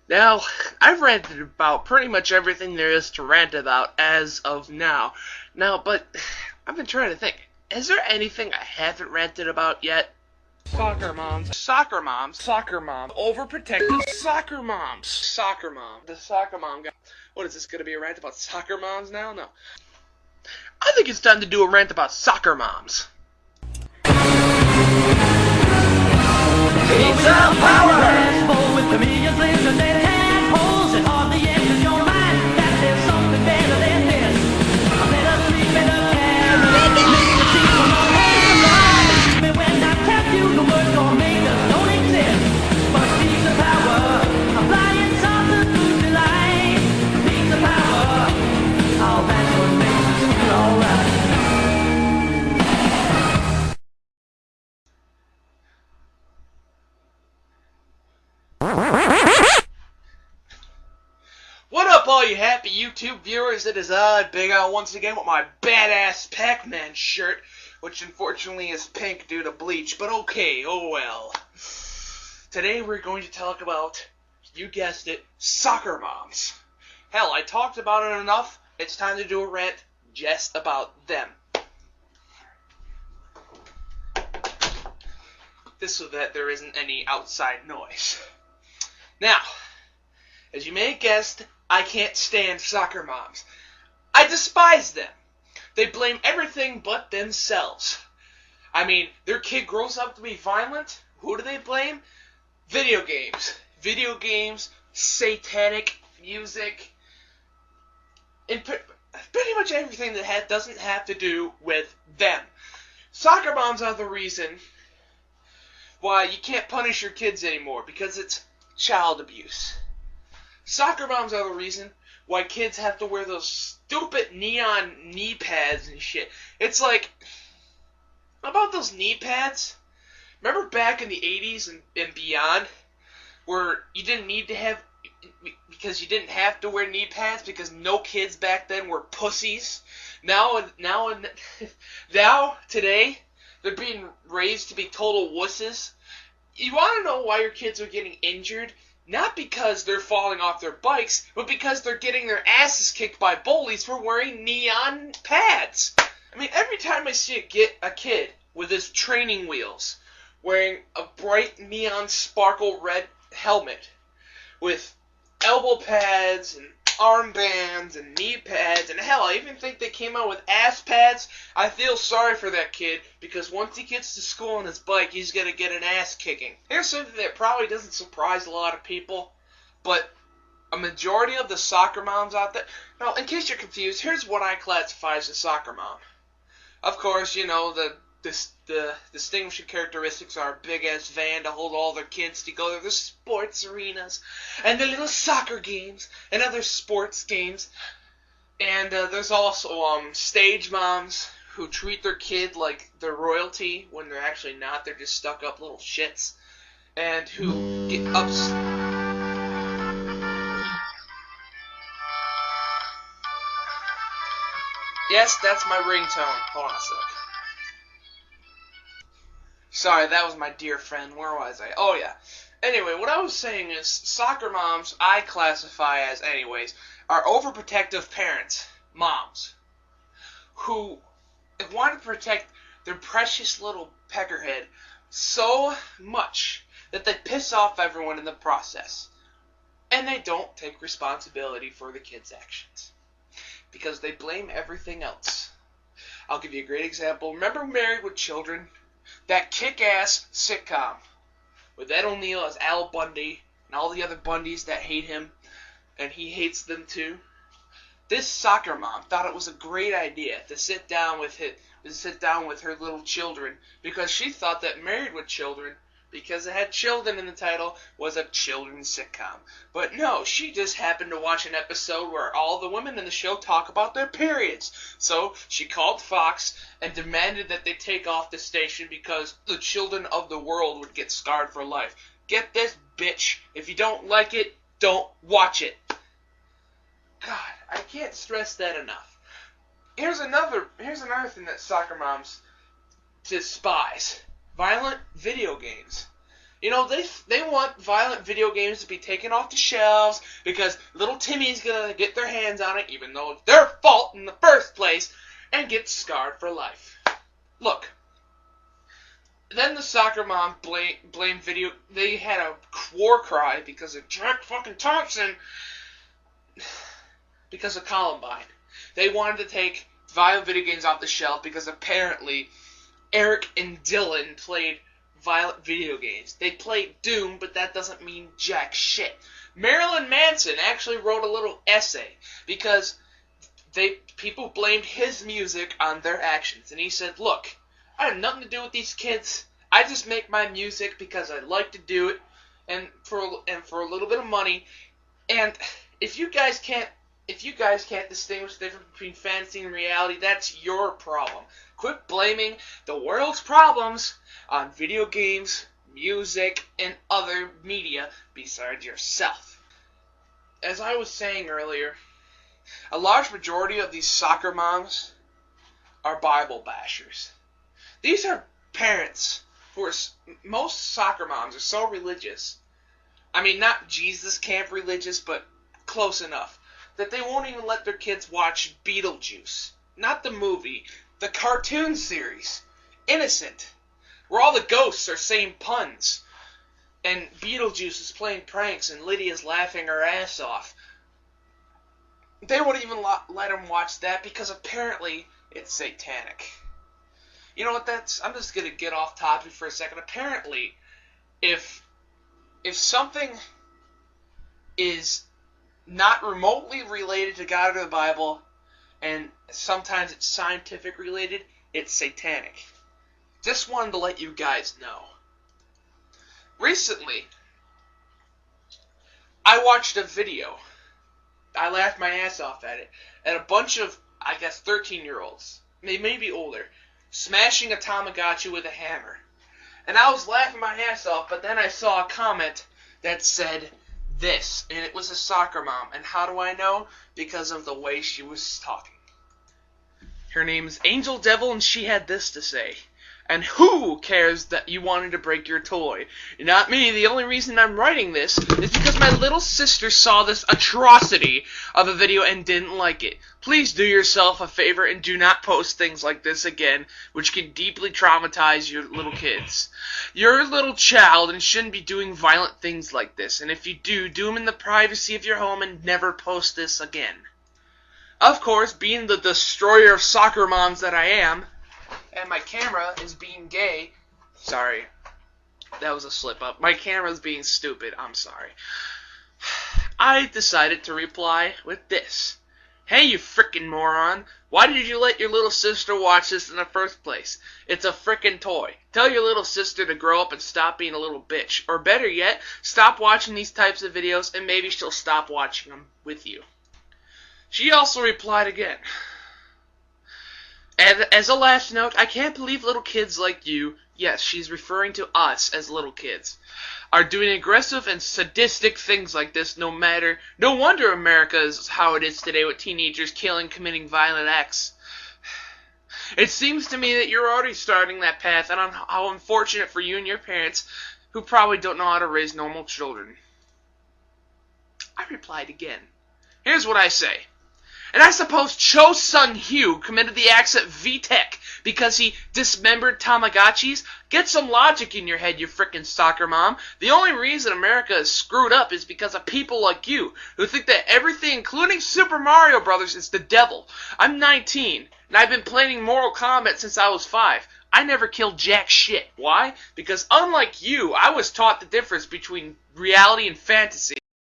Now, I've ranted about pretty much everything there is to rant about as of now. But I've been trying to think. Is there anything I haven't ranted about yet? Soccer moms. Soccer moms. Soccer mom. Overprotective soccer moms. Soccer mom. The soccer mom guy. What is this going to be a rant about soccer moms now? No. I think it's time to do a rant about soccer moms. Pizza power! With chameleons, lives and dead tadpoles, it hardly enters your mind that there's something better than this. A better sleep, better carrot, make you see from my head to mine. Even when I tell you the word tornadoes don't exist, but pizza power, applying something food delight. Pizza power, oh that's what makes us feel alright. What up, all you happy YouTube viewers? It is I, BigAL, once again with my badass Pac-Man shirt, which unfortunately is pink due to bleach, but okay, oh well. Today we're going to talk about, you guessed it, soccer moms. Hell, I talked about it enough, it's time to do a rant just about them. This so that there isn't any outside noise. Now, as you may have guessed, I can't stand soccer moms. I despise them. They blame everything but themselves. I mean, their kid grows up to be violent. Who do they blame? Video games. Video games, satanic music, and pretty much everything that doesn't have to do with them. Soccer moms are the reason why you can't punish your kids anymore, because it's child abuse. Soccer moms are the reason why kids have to wear those stupid neon knee pads and shit. It's like, how about those knee pads? Remember back in the 80s and beyond, where you didn't need to have, because you didn't have to wear knee pads because no kids back then were pussies? Now today, they're being raised to be total wusses. You want to know why your kids are getting injured? Not because they're falling off their bikes, but because they're getting their asses kicked by bullies for wearing neon pads. I mean, every time I see a kid with his training wheels, wearing a bright neon sparkle red helmet, with elbow pads and armbands and knee pads, and hell, I even think they came out with ass pads. I feel sorry for that kid, because once he gets to school on his bike, he's going to get an ass kicking. Here's something that probably doesn't surprise a lot of people, but a majority of the soccer moms out there... Now, in case you're confused, here's what I classify as a soccer mom. Of course, you know, the distinguishing characteristics are a big-ass van to hold all their kids to go to the sports arenas, and the little soccer games, and other sports games. And there's also stage moms who treat their kid like they're royalty when they're actually not. They're just stuck-up little shits. And who get Yes, that's my ringtone. Hold on a sec. Sorry, that was my dear friend. Where was I? Oh, yeah. Anyway, what I was saying is, soccer moms, I classify as, anyways, are overprotective parents, moms, who want to protect their precious little peckerhead so much that they piss off everyone in the process. And they don't take responsibility for the kids' actions, because they blame everything else. I'll give you a great example. Remember Married with Children? That kick-ass sitcom with Ed O'Neill as Al Bundy and all the other Bundys that hate him, and he hates them too. This soccer mom thought it was a great idea to sit down with her little children, because she thought that Married with Children, because it had children in the title, was a children's sitcom. But no, she just happened to watch an episode where all the women in the show talk about their periods. So she called Fox and demanded that they take off the station because the children of the world would get scarred for life. Get this, bitch. If you don't like it, don't watch it. God, I can't stress that enough. Here's another thing that soccer moms despise. Violent video games. You know, they want violent video games to be taken off the shelves because little Timmy's gonna get their hands on it, even though it's their fault in the first place, and get scarred for life. Look. Then the soccer mom blamed video. They had a war cry because of Jack fucking Thompson. Because of Columbine. They wanted to take violent video games off the shelf because apparently Eric and Dylan played violent video games. They played Doom, but that doesn't mean jack shit. Marilyn Manson actually wrote a little essay because people blamed his music on their actions. And he said, look, I have nothing to do with these kids. I just make my music because I like to do it and for a little bit of money. And if you guys can't distinguish the difference between fantasy and reality, that's your problem. Quit blaming the world's problems on video games, music, and other media besides yourself. As I was saying earlier, a large majority of these soccer moms are Bible bashers. These are parents who are, most soccer moms are so religious. I mean, not Jesus camp religious, but close enough. That they won't even let their kids watch Beetlejuice. Not the movie, the cartoon series. Innocent. Where all the ghosts are saying puns. And Beetlejuice is playing pranks and Lydia's laughing her ass off. They won't even let them watch that because apparently it's satanic. You know what, I'm just going to get off topic for a second. Apparently, if something is not remotely related to God or the Bible, and sometimes it's scientific related, it's satanic. Just wanted to let you guys know. Recently, I watched a video. I laughed my ass off at it. At a bunch of, I guess, 13-year-olds, maybe older, smashing a Tamagotchi with a hammer. And I was laughing my ass off, but then I saw a comment that said this, and it was a soccer mom. And how do I know? Because of the way she was talking. Her name's Angel Devil, and she had this to say. And who cares that you wanted to break your toy? Not me. The only reason I'm writing this is because my little sister saw this atrocity of a video and didn't like it. Please do yourself a favor and do not post things like this again, which can deeply traumatize your little kids. You're a little child and shouldn't be doing violent things like this. And if you do them in the privacy of your home and never post this again. Of course, being the destroyer of soccer moms that I am, and my camera is being gay. Sorry. That was a slip-up. My camera's being stupid. I'm sorry. I decided to reply with this. Hey, you frickin' moron. Why did you let your little sister watch this in the first place? It's a frickin' toy. Tell your little sister to grow up and stop being a little bitch. Or better yet, stop watching these types of videos and maybe she'll stop watching them with you. She also replied again. And as a last note, I can't believe little kids like you, yes, she's referring to us as little kids, are doing aggressive and sadistic things like this. No wonder America is how it is today with teenagers killing, committing violent acts. It seems to me that you're already starting that path, and how unfortunate for you and your parents, who probably don't know how to raise normal children. I replied again. Here's what I say. And I suppose Cho's son Hugh committed the acts at VTech because he dismembered Tamagotchis? Get some logic in your head, you frickin' soccer mom. The only reason America is screwed up is because of people like you, who think that everything, including Super Mario Brothers, is the devil. I'm 19, and I've been playing Mortal Kombat since I was 5. I never killed jack shit. Why? Because unlike you, I was taught the difference between reality and fantasy.